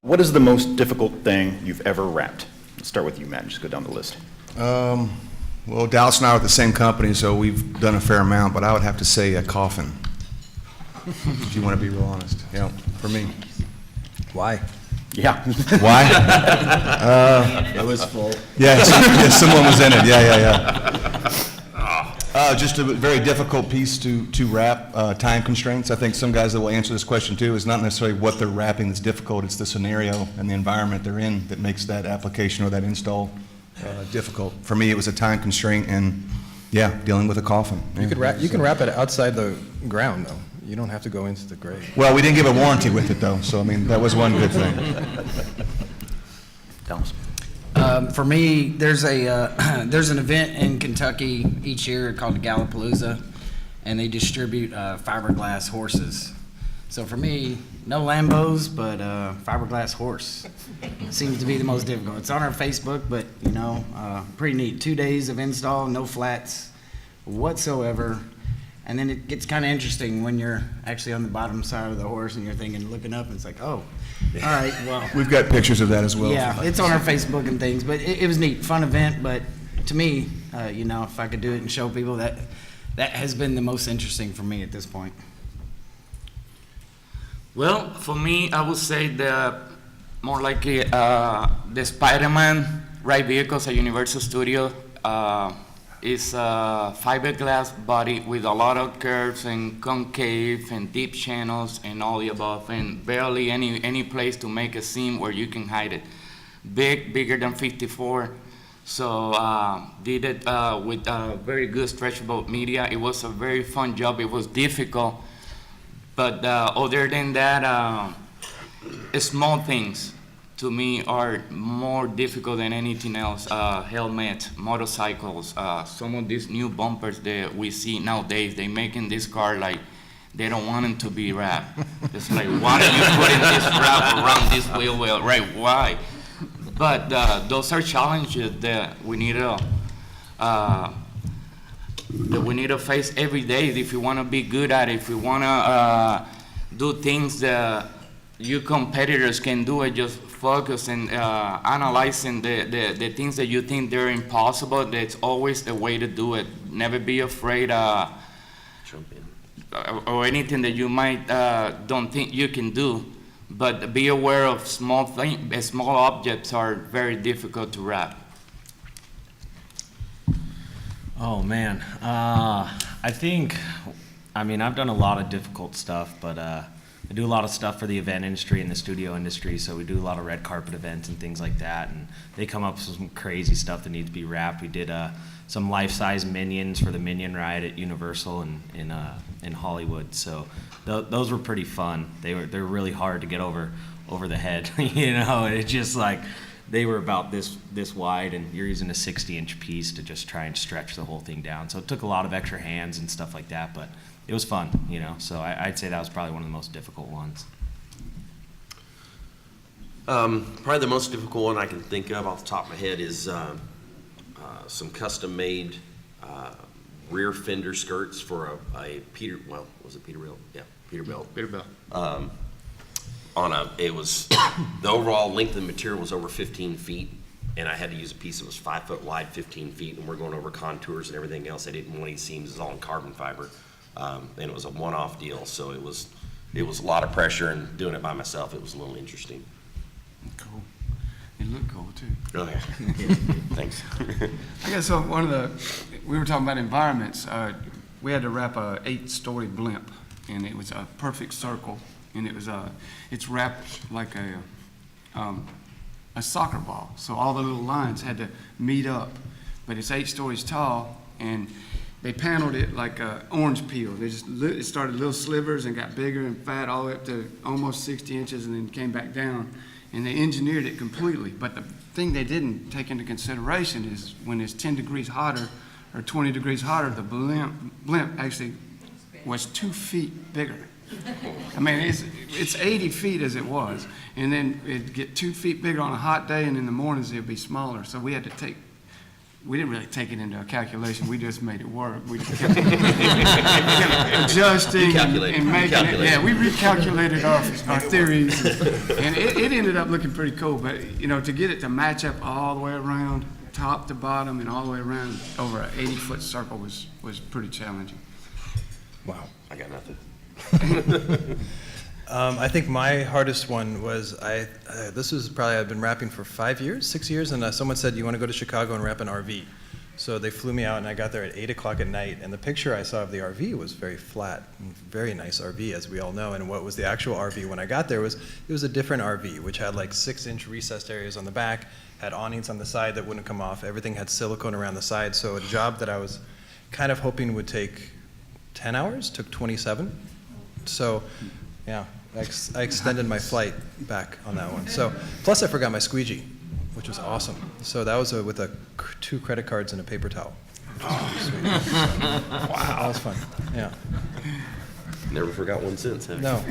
What is the most difficult thing you've ever wrapped? Let's start with you, Matt, and just go down the list. Well, Dallas and I are at the same company, so we've done a fair amount, but I would have to say a coffin, if you want to be real honest, for me. Why? Yeah. Why? It was full. Yeah, someone was in it, just a very difficult piece to wrap, time constraints. I think some guys that will answer this question too, is not necessarily what they're wrapping that's difficult, it's the scenario and the environment they're in that makes that application or that install difficult. For me, it was a time constraint and, dealing with a coffin. You can wrap it outside the ground, though. You don't have to go into the grave. Well, we didn't give a warranty with it, though, so, I mean, that was one good thing. Dallas. For me, there's an event in Kentucky each year called the Gallapalooza, and they distribute fiberglass horses. So for me, no Lambos, but fiberglass horse seems to be the most difficult. It's on our Facebook, but pretty neat. 2 days of install, no flats whatsoever. And then it gets kind of interesting when you're actually on the bottom side of the horse and you're looking up, and it's like, oh, all right, well. We've got pictures of that as well. Yeah, it's on our Facebook and things, but it was neat, fun event. But to me, if I could do it and show people, that has been the most interesting for me at this point. Well, for me, I would say more like the Spider-Man ride vehicles at Universal Studios. Is a fiberglass body with a lot of curves and concave and deep channels and all the above, and barely any place to make a seam where you can hide it. Bigger than 54. So did it with very good stretchable media. It was a very fun job. It was difficult, but other than that, small things to me are more difficult than anything else. Helmet, motorcycles, some of these new bumpers that we see nowadays, they making this car like they don't want them to be wrapped. It's like, why are you putting this wrap around this wheel well, right? Why? But those are challenges that we need to face every day if you want to be good at it. If you want to do things that you competitors can do, it just focus and analyzing the things that you think they're impossible. That's always the way to do it. Never be afraid or anything that you might don't think you can do, but be aware of small objects are very difficult to wrap. Oh man, I've done a lot of difficult stuff, but I do a lot of stuff for the event industry and the studio industry, so we do a lot of red carpet events and things like that, and they come up with some crazy stuff that needs to be wrapped. We did some life-size Minions for the Minion ride at Universal in Hollywood, so those were pretty fun. They're really hard to get over the head, It's just like they were about this wide, and you're using a 60-inch piece to just try and stretch the whole thing down. So it took a lot of extra hands and stuff like that, but it was fun, so I'd say that was probably one of the most difficult ones. Probably the most difficult one I can think of off the top of my head is some custom-made rear fender skirts for a Peterbilt? Yeah, Peterbilt. Peterbilt. The overall length of the material was over 15 feet, and I had to use a piece that was 5 foot wide, 15 feet, and we're going over contours and everything else. I didn't want any seams. It's all in carbon fiber. And it was a one-off deal, so it was a lot of pressure, and doing it by myself, it was a little interesting. Cool. It looked cool too. Oh yeah. Thanks. I guess we were talking about environments. We had to wrap a 8-story blimp, and it was a perfect circle, and it's wrapped like a soccer ball. So all the little lines had to meet up, but it's 8 stories tall, and they paneled it like an orange peel. It started little slivers and got bigger and fat all the way up to almost 60 inches and then came back down. And they engineered it completely. But the thing they didn't take into consideration is when it's 10 degrees hotter or 20 degrees hotter, the blimp actually was 2 feet bigger. I mean, it's 80 feet as it was. And then it'd get 2 feet bigger on a hot day, and in the mornings it'd be smaller. So we had to take we didn't really take it into a calculation, we just made it work. We just kept adjusting Recalculated. and making it. Recalculated. Yeah, we recalculated our theories, and it ended up looking pretty cool. But, you know, to get it to match up all the way around, top to bottom and all the way around over an 80-foot circle was pretty challenging. Wow. I got nothing. I think my hardest one was this was probably, I've been rapping for 6 years, and someone said, you want to go to Chicago and rap an RV? So they flew me out, and I got there at 8 o'clock at night, and the picture I saw of the RV was very flat, and very nice RV, as we all know, and what was the actual RV when I got there was, it was a different RV, which had like 6-inch recessed areas on the back, had awnings on the side that wouldn't come off, everything had silicone around the side, so a job that I was kind of hoping would take 10 hours, took 27. So, yeah, I extended my flight back on that one. So, plus I forgot my squeegee, which was awesome. So that was with 2 credit cards and a paper towel. Sweet. Wow. That was fun, yeah. Never forgot one since, have you? No.